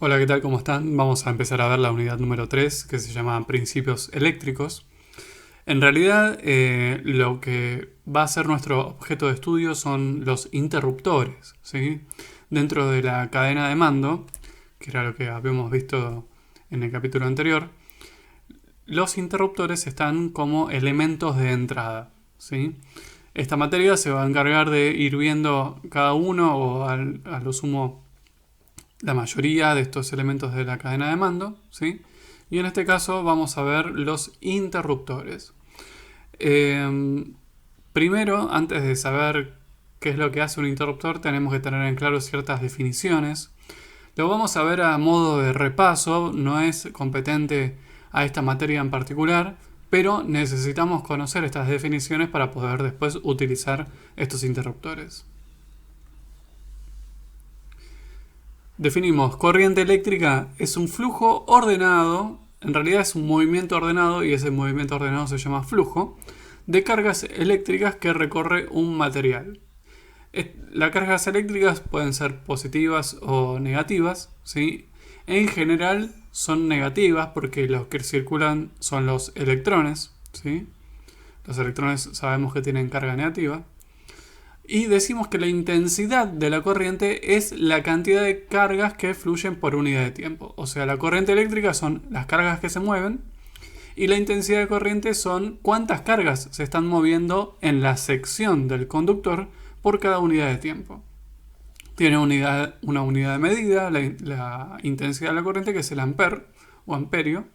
Hola, ¿qué tal? ¿Cómo están? Vamos a empezar a ver la unidad número 3, que se llama Principios eléctricos. En realidad, lo que va a ser nuestro objeto de estudio son los interruptores, ¿sí? Dentro de la cadena de mando, que era lo que habíamos visto en el capítulo anterior, los interruptores están como elementos de entrada, ¿sí? Esta materia se va a encargar de ir viendo cada uno o a lo sumo la mayoría de estos elementos de la cadena de mando, ¿sí? Y en este caso vamos a ver los interruptores. Eh, Primero, antes de saber qué es lo que hace un interruptor, tenemos que tener en claro ciertas definiciones. Lo vamos a ver a modo de repaso, no es competente a esta materia en particular, pero necesitamos conocer estas definiciones para poder después utilizar estos interruptores. Definimos corriente eléctrica es un flujo ordenado, en realidad es un movimiento ordenado y ese movimiento ordenado se llama flujo, de cargas eléctricas que recorre un material. Las cargas eléctricas pueden ser positivas o negativas, ¿sí? En general son negativas porque los que circulan son los electrones, ¿sí? Los electrones sabemos que tienen carga negativa. Y decimos que la intensidad de la corriente es la cantidad de cargas que fluyen por unidad de tiempo. O sea, la corriente eléctrica son las cargas que se mueven y la intensidad de corriente son cuántas cargas se están moviendo en la sección del conductor por cada unidad de tiempo. Tiene una unidad de medida, la intensidad de la corriente, que es el ampere o amperio.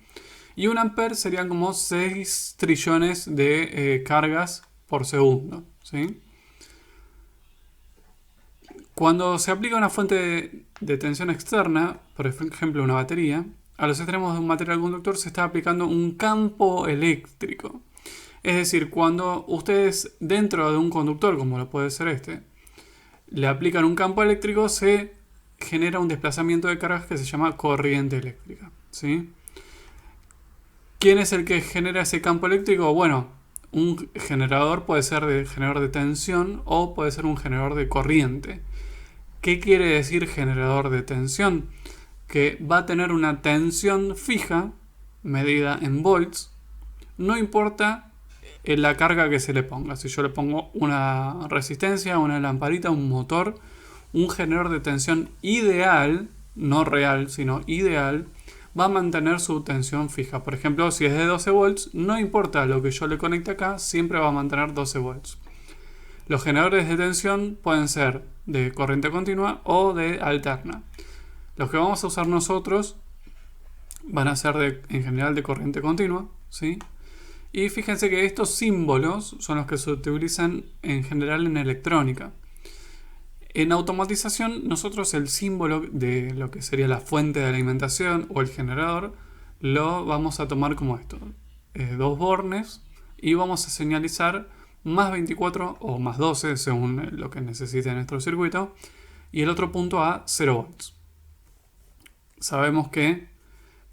Y un ampere serían como 6 trillones de cargas por segundo, ¿sí? Cuando se aplica una fuente de tensión externa, por ejemplo una batería, a los extremos de un material conductor se está aplicando un campo eléctrico. Es decir, cuando ustedes dentro de un conductor, como lo puede ser este, le aplican un campo eléctrico, se genera un desplazamiento de cargas que se llama corriente eléctrica, ¿sí? ¿Quién es el que genera ese campo eléctrico? Bueno, un generador puede ser de generador de tensión o puede ser un generador de corriente. ¿Qué quiere decir generador de tensión? Que va a tener una tensión fija, medida en volts, no importa la carga que se le ponga. Si yo le pongo una resistencia, una lamparita, un motor, un generador de tensión ideal, no real, sino ideal, va a mantener su tensión fija. Por ejemplo, si es de 12 volts, no importa lo que yo le conecte acá, siempre va a mantener 12 volts. Los generadores de tensión pueden ser de corriente continua o de alterna. Los que vamos a usar nosotros van a ser en general de corriente continua, ¿sí? Y fíjense que estos símbolos son los que se utilizan en general en electrónica. En automatización, nosotros el símbolo de lo que sería la fuente de alimentación o el generador lo vamos a tomar como esto: dos bornes, y vamos a señalizar más 24 o más 12 según lo que necesite nuestro circuito, y el otro punto a 0 volts. Sabemos que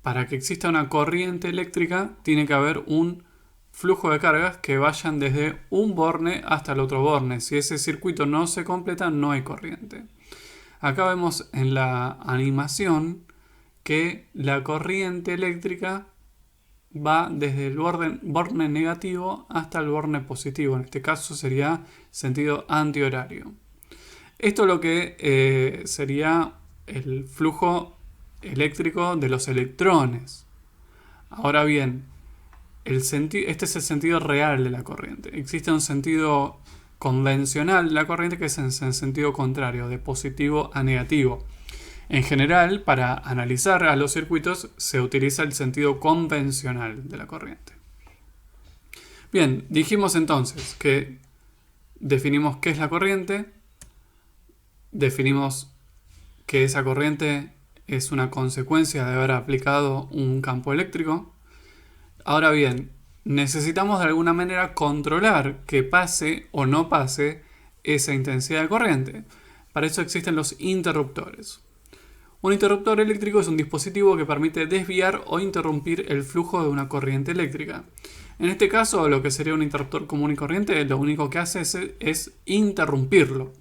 para que exista una corriente eléctrica tiene que haber un flujo de cargas que vayan desde un borne hasta el otro borne. Si ese circuito no se completa, no hay corriente. Acá vemos en la animación que la corriente eléctrica va desde el borne negativo hasta el borne positivo. En este caso sería sentido antihorario. Esto es lo que sería el flujo eléctrico de los electrones. Ahora bien, este es el sentido real de la corriente. Existe un sentido convencional de la corriente que es en sentido contrario, de positivo a negativo. En general, para analizar a los circuitos se utiliza el sentido convencional de la corriente. Bien, dijimos entonces que definimos qué es la corriente, definimos que esa corriente es una consecuencia de haber aplicado un campo eléctrico. Ahora bien, necesitamos de alguna manera controlar que pase o no pase esa intensidad de corriente. Para eso existen los interruptores. Un interruptor eléctrico es un dispositivo que permite desviar o interrumpir el flujo de una corriente eléctrica. En este caso, lo que sería un interruptor común y corriente, lo único que hace es interrumpirlo.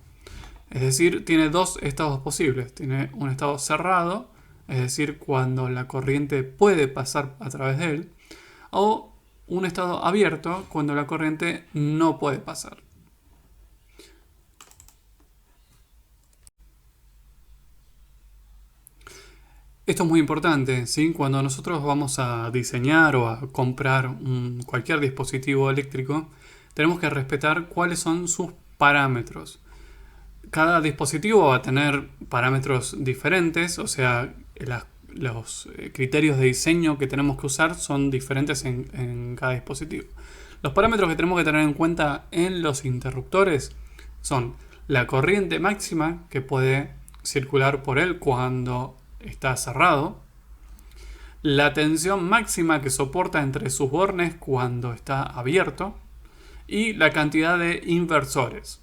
Es decir, tiene dos estados posibles. Tiene un estado cerrado, es decir, cuando la corriente puede pasar a través de él, o un estado abierto, cuando la corriente no puede pasar. Esto es muy importante, ¿sí? Cuando nosotros vamos a diseñar o a comprar cualquier dispositivo eléctrico, tenemos que respetar cuáles son sus parámetros. Cada dispositivo va a tener parámetros diferentes, o sea, los criterios de diseño que tenemos que usar son diferentes en cada dispositivo. Los parámetros que tenemos que tener en cuenta en los interruptores son la corriente máxima que puede circular por él cuando está cerrado, la tensión máxima que soporta entre sus bornes cuando está abierto y la cantidad de inversores.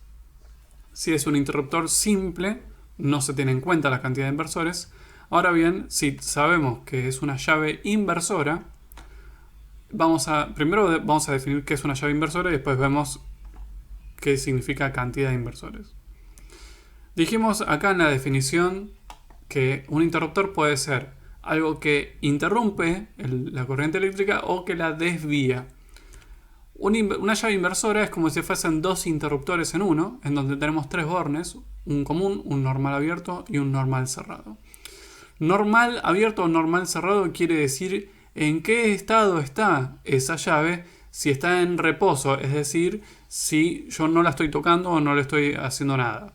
Si es un interruptor simple, no se tiene en cuenta la cantidad de inversores. Ahora bien, si sabemos que es una llave inversora, primero vamos a definir qué es una llave inversora y después vemos qué significa cantidad de inversores. Dijimos acá en la definición que un interruptor puede ser algo que interrumpe la corriente eléctrica o que la desvía. Una llave inversora es como si fuesen dos interruptores en uno, en donde tenemos tres bornes, un común, un normal abierto y un normal cerrado. Normal abierto o normal cerrado quiere decir en qué estado está esa llave, si está en reposo, es decir, si yo no la estoy tocando o no le estoy haciendo nada.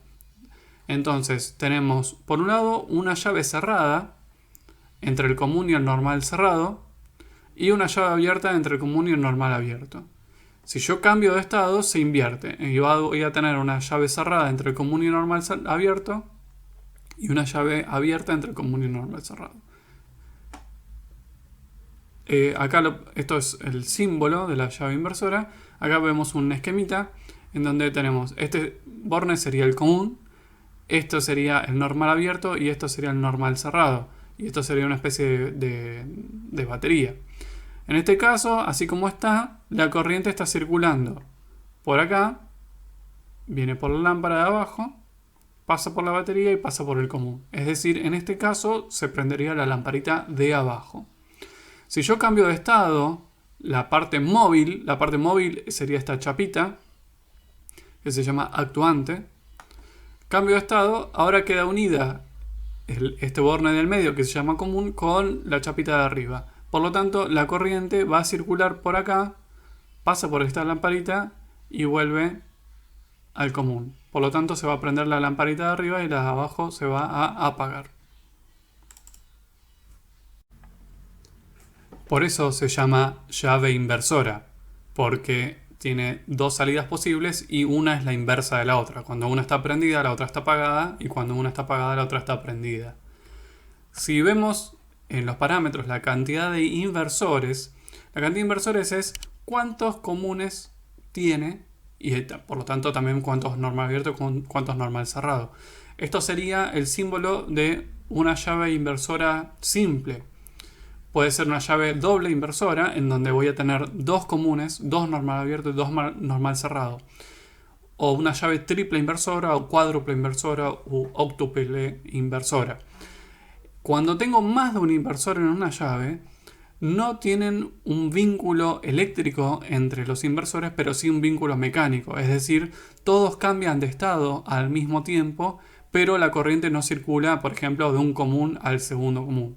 Entonces tenemos por un lado una llave cerrada entre el común y el normal cerrado y una llave abierta entre el común y el normal abierto. Si yo cambio de estado se invierte y voy a tener una llave cerrada entre el común y el normal abierto y una llave abierta entre el común y el normal cerrado. Esto es el símbolo de la llave inversora. Acá vemos un esquemita en donde tenemos este borne sería el común, esto sería el normal abierto y esto sería el normal cerrado. Y esto sería una especie de batería. En este caso, así como está, la corriente está circulando por acá, viene por la lámpara de abajo, pasa por la batería y pasa por el común. Es decir, en este caso se prendería la lamparita de abajo. Si yo cambio de estado, la parte móvil sería esta chapita, que se llama actuante. Cambio de estado, ahora queda unida este borne del medio que se llama común con la chapita de arriba. Por lo tanto, la corriente va a circular por acá, pasa por esta lamparita y vuelve al común. Por lo tanto, se va a prender la lamparita de arriba y la de abajo se va a apagar. Por eso se llama llave inversora, porque tiene dos salidas posibles y una es la inversa de la otra. Cuando una está prendida, la otra está apagada, y cuando una está apagada, la otra está prendida. Si vemos en los parámetros la cantidad de inversores, la cantidad de inversores es cuántos comunes tiene y por lo tanto también cuántos normal abierto con cuántos normal cerrado. Esto sería el símbolo de una llave inversora simple. Puede ser una llave doble inversora en donde voy a tener dos comunes, dos normal abierto y dos normal cerrado. O una llave triple inversora o cuádruple inversora u octuple inversora. Cuando tengo más de un inversor en una llave, no tienen un vínculo eléctrico entre los inversores, pero sí un vínculo mecánico. Es decir, todos cambian de estado al mismo tiempo, pero la corriente no circula, por ejemplo, de un común al segundo común.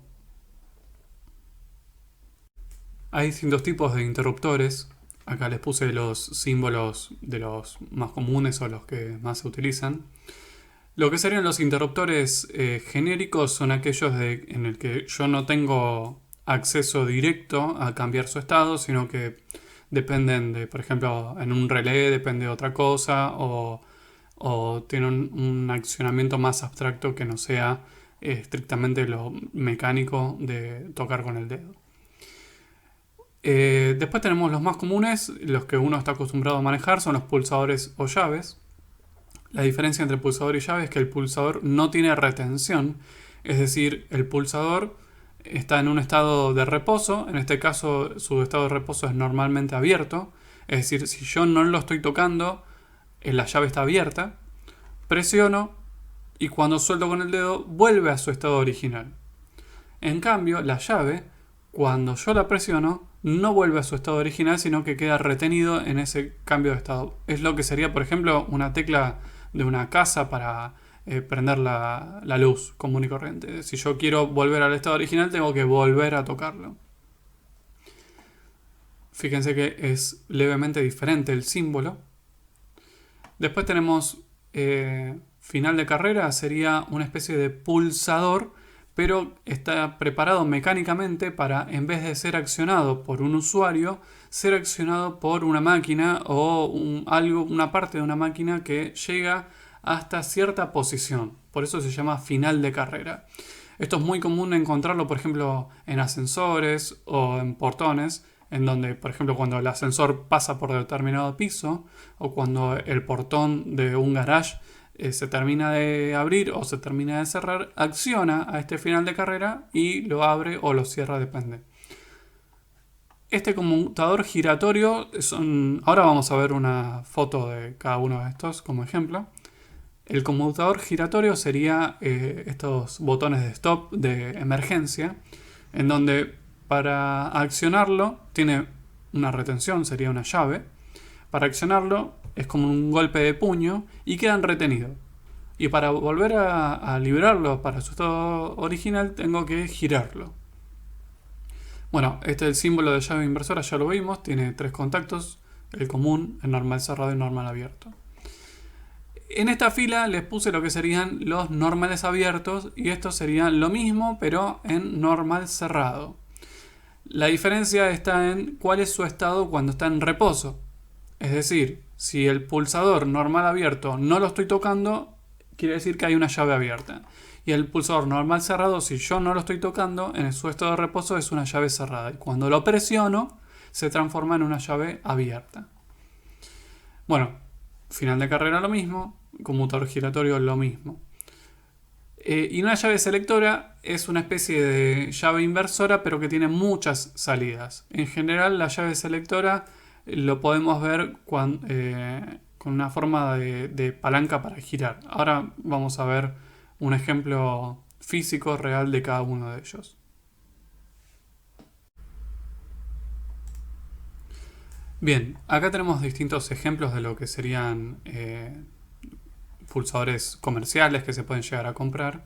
Hay distintos tipos de interruptores. Acá les puse los símbolos de los más comunes o los que más se utilizan. Lo que serían los interruptores genéricos son aquellos en el que yo no tengo acceso directo a cambiar su estado, sino que dependen de, por ejemplo, en un relé depende de otra cosa o tienen un accionamiento más abstracto que no sea estrictamente lo mecánico de tocar con el dedo. Después tenemos los más comunes, los que uno está acostumbrado a manejar, son los pulsadores o llaves. La diferencia entre pulsador y llave es que el pulsador no tiene retención, es decir, el pulsador está en un estado de reposo, en este caso su estado de reposo es normalmente abierto, es decir, si yo no lo estoy tocando, la llave está abierta, presiono y cuando suelto con el dedo vuelve a su estado original. En cambio, la llave, cuando yo la presiono, no vuelve a su estado original, sino que queda retenido en ese cambio de estado. Es lo que sería, por ejemplo, una tecla de una casa para prender la luz común y corriente. Si yo quiero volver al estado original, tengo que volver a tocarlo. Fíjense que es levemente diferente el símbolo. Después tenemos final de carrera, sería una especie de pulsador, pero está preparado mecánicamente para, en vez de ser accionado por un usuario, ser accionado por una máquina o una parte de una máquina que llega hasta cierta posición. Por eso se llama final de carrera. Esto es muy común encontrarlo, por ejemplo, en ascensores o en portones, en donde, por ejemplo, cuando el ascensor pasa por determinado piso o cuando el portón de un garage se termina de abrir o se termina de cerrar, acciona a este final de carrera y lo abre o lo cierra, depende. Este conmutador giratorio ahora vamos a ver una foto de cada uno de estos como ejemplo. El conmutador giratorio sería estos botones de stop de emergencia, en donde para accionarlo tiene una retención, sería una llave. Para accionarlo es como un golpe de puño y quedan retenidos. Y para volver a liberarlo para su estado original tengo que girarlo. Bueno, este es el símbolo de llave inversora, ya lo vimos, tiene 3 contactos, el común, el normal cerrado y el normal abierto. En esta fila les puse lo que serían los normales abiertos y estos serían lo mismo pero en normal cerrado. La diferencia está en cuál es su estado cuando está en reposo. Es decir, si el pulsador normal abierto no lo estoy tocando, quiere decir que hay una llave abierta. Y el pulsador normal cerrado, si yo no lo estoy tocando, en su estado de reposo es una llave cerrada. Y cuando lo presiono, se transforma en una llave abierta. Bueno, final de carrera lo mismo, conmutador giratorio lo mismo. Y una llave selectora es una especie de llave inversora, pero que tiene muchas salidas. En general, la llave selectora lo podemos ver con una forma de palanca para girar. Ahora vamos a ver un ejemplo físico real de cada uno de ellos. Bien, acá tenemos distintos ejemplos de lo que serían pulsadores comerciales que se pueden llegar a comprar.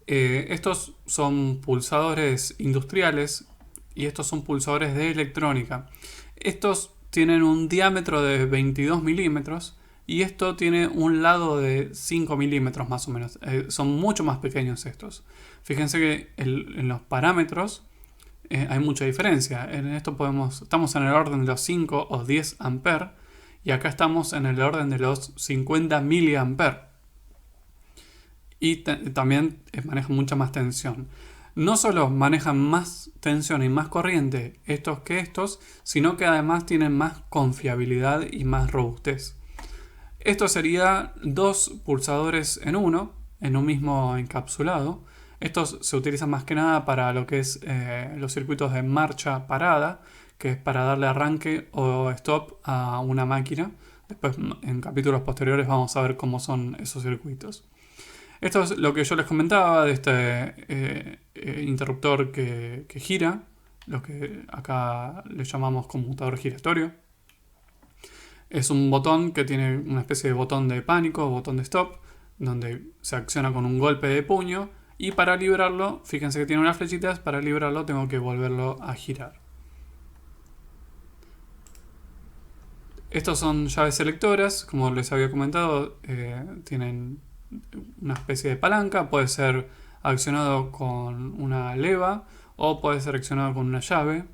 Estos son pulsadores industriales y estos son pulsadores de electrónica. Estos tienen un diámetro de 22 milímetros y esto tiene un lado de 5 milímetros más o menos. Son mucho más pequeños estos. Fíjense que en los parámetros hay mucha diferencia. En esto estamos en el orden de los 5 o 10 amperes y acá estamos en el orden de los 50 miliamperes. Y también manejan mucha más tensión. No solo manejan más tensión y más corriente estos que estos, sino que además tienen más confiabilidad y más robustez. Esto sería 2 pulsadores en uno, en un mismo encapsulado. Estos se utilizan más que nada para lo que es los circuitos de marcha parada, que es para darle arranque o stop a una máquina. Después en capítulos posteriores vamos a ver cómo son esos circuitos. Esto es lo que yo les comentaba de este interruptor que gira, lo que acá le llamamos conmutador giratorio. Es un botón que tiene una especie de botón de pánico o botón de stop, donde se acciona con un golpe de puño y para liberarlo, fíjense que tiene unas flechitas, para liberarlo tengo que volverlo a girar. Estos son llaves selectoras, como les había comentado, tienen una especie de palanca, puede ser accionado con una leva o puede ser accionado con una llave,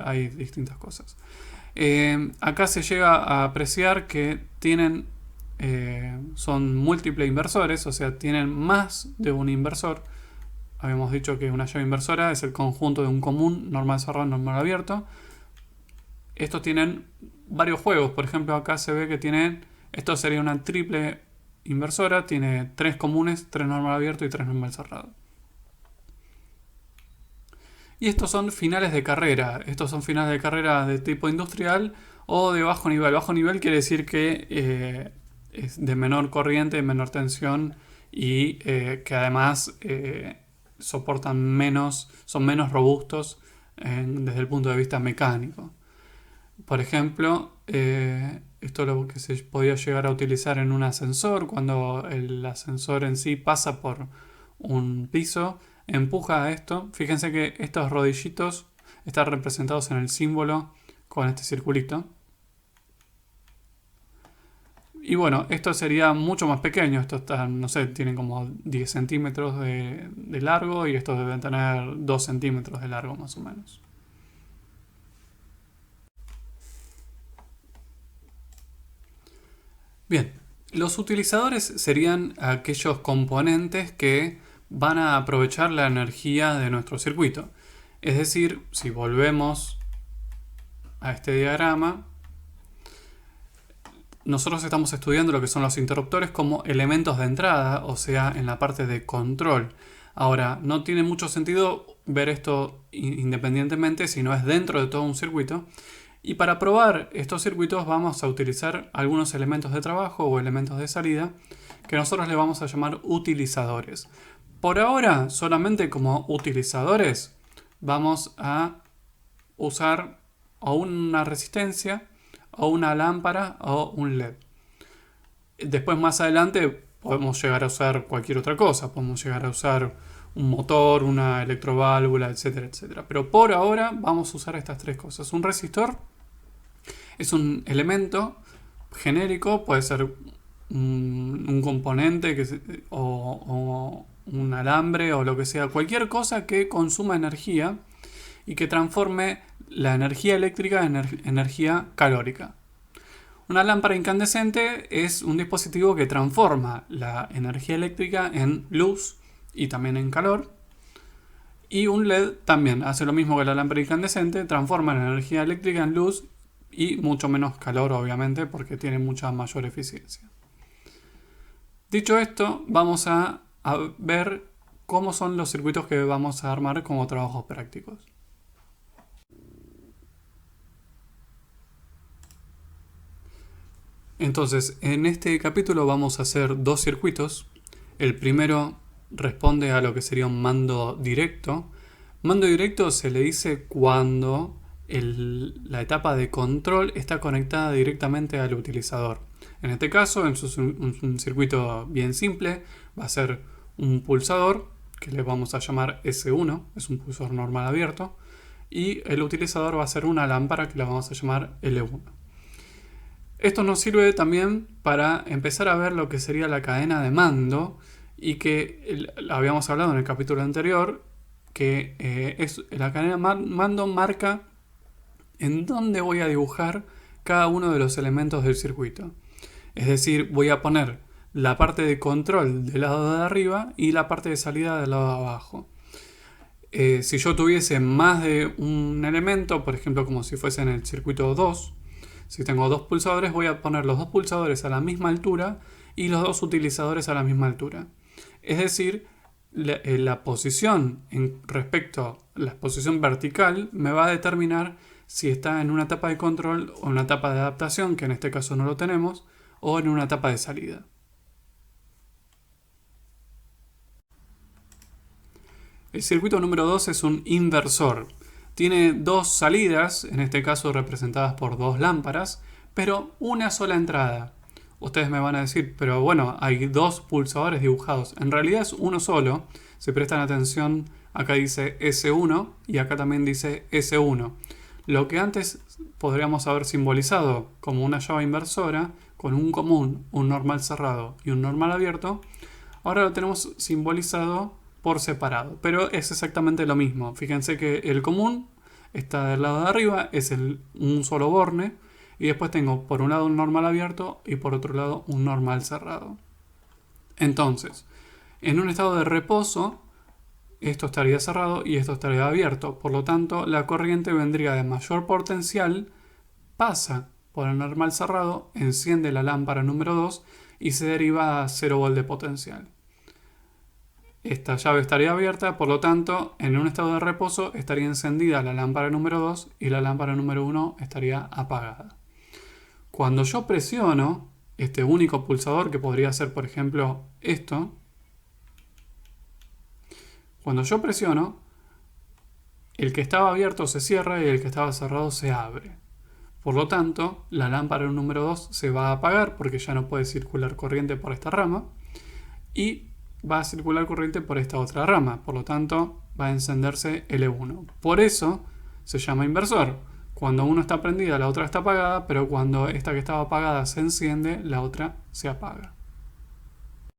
hay distintas cosas. Acá se llega a apreciar que son múltiples inversores, o sea, tienen más de un inversor. Habíamos dicho que una llave inversora es el conjunto de un común, normal cerrado, normal abierto. Estos tienen varios juegos, por ejemplo acá se ve que esto sería una triple inversora, tiene 3 comunes, 3 normal abierto y 3 normal cerrado. Y estos son finales de carrera. Estos son finales de carrera de tipo industrial o de bajo nivel. Bajo nivel quiere decir que es de menor corriente, de menor tensión y que además soportan menos, son menos robustos desde el punto de vista mecánico. Por ejemplo, esto es lo que se podía llegar a utilizar en un ascensor, cuando el ascensor en sí pasa por un piso, empuja a esto. Fíjense que estos rodillitos están representados en el símbolo con este circulito. Y bueno, esto sería mucho más pequeño. Estos están, no sé, tienen como 10 centímetros de largo y estos deben tener 2 centímetros de largo más o menos. Bien, los utilizadores serían aquellos componentes que van a aprovechar la energía de nuestro circuito. Es decir, si volvemos a este diagrama, nosotros estamos estudiando lo que son los interruptores como elementos de entrada, o sea, en la parte de control. Ahora, no tiene mucho sentido ver esto independientemente si no es dentro de todo un circuito. Y para probar estos circuitos vamos a utilizar algunos elementos de trabajo o elementos de salida que nosotros le vamos a llamar utilizadores. Por ahora, solamente como utilizadores, vamos a usar o una resistencia, o una lámpara, o un LED. Después, más adelante, podemos llegar a usar cualquier otra cosa. Podemos llegar a usar un motor, una electroválvula, etcétera, etcétera. Pero por ahora vamos a usar estas tres cosas. Un resistor es un elemento genérico, puede ser un componente o un alambre o lo que sea, cualquier cosa que consuma energía y que transforme la energía eléctrica en energía calórica. Una lámpara incandescente es un dispositivo que transforma la energía eléctrica en luz y también en calor. Y un LED también hace lo mismo que la lámpara incandescente, transforma la energía eléctrica en luz y mucho menos calor, obviamente, porque tiene mucha mayor eficiencia. Dicho esto, vamos a ver cómo son los circuitos que vamos a armar como trabajos prácticos. Entonces, en este capítulo vamos a hacer dos circuitos. El primero responde a lo que sería un mando directo. Mando directo se le dice cuando la etapa de control está conectada directamente al utilizador. En este caso, es un circuito bien simple. Va a ser un pulsador que le vamos a llamar S1, es un pulsador normal abierto. Y el utilizador va a ser una lámpara que la vamos a llamar L1. Esto nos sirve también para empezar a ver lo que sería la cadena de mando y que habíamos hablado en el capítulo anterior que la cadena de mando marca en dónde voy a dibujar cada uno de los elementos del circuito. Es decir, voy a poner la parte de control del lado de arriba y la parte de salida del lado de abajo. Si yo tuviese más de un elemento, por ejemplo como si fuese en el circuito 2, si tengo dos pulsadores, voy a poner los dos pulsadores a la misma altura y los dos utilizadores a la misma altura. Es decir, la posición respecto a la posición vertical me va a determinar si está en una etapa de control o en una etapa de adaptación, que en este caso no lo tenemos, o en una etapa de salida. El circuito número 2 es un inversor. Tiene dos salidas, en este caso representadas por dos lámparas, pero una sola entrada. Ustedes me van a decir, pero bueno, hay dos pulsadores dibujados. En realidad es uno solo. Si prestan atención, acá dice S1 y acá también dice S1. Lo que antes podríamos haber simbolizado como una llave inversora, con un común, un normal cerrado y un normal abierto, ahora lo tenemos simbolizado por separado, pero es exactamente lo mismo. Fíjense que el común está del lado de arriba, es un solo borne, y después tengo por un lado un normal abierto y por otro lado un normal cerrado. Entonces, en un estado de reposo, esto estaría cerrado y esto estaría abierto. Por lo tanto, la corriente vendría de mayor potencial, pasa por el normal cerrado, enciende la lámpara número 2 y se deriva a 0 volt de potencial. Esta llave estaría abierta, por lo tanto, en un estado de reposo estaría encendida la lámpara número 2 y la lámpara número 1 estaría apagada. Cuando yo presiono este único pulsador, que podría ser, por ejemplo, esto, Cuando yo presiono, el que estaba abierto se cierra y el que estaba cerrado se abre. Por lo tanto, la lámpara número 2 se va a apagar porque ya no puede circular corriente por esta rama y va a circular corriente por esta otra rama. Por lo tanto, va a encenderse L1. Por eso se llama inversor. Cuando uno está prendida, la otra está apagada, pero cuando esta que estaba apagada se enciende, la otra se apaga.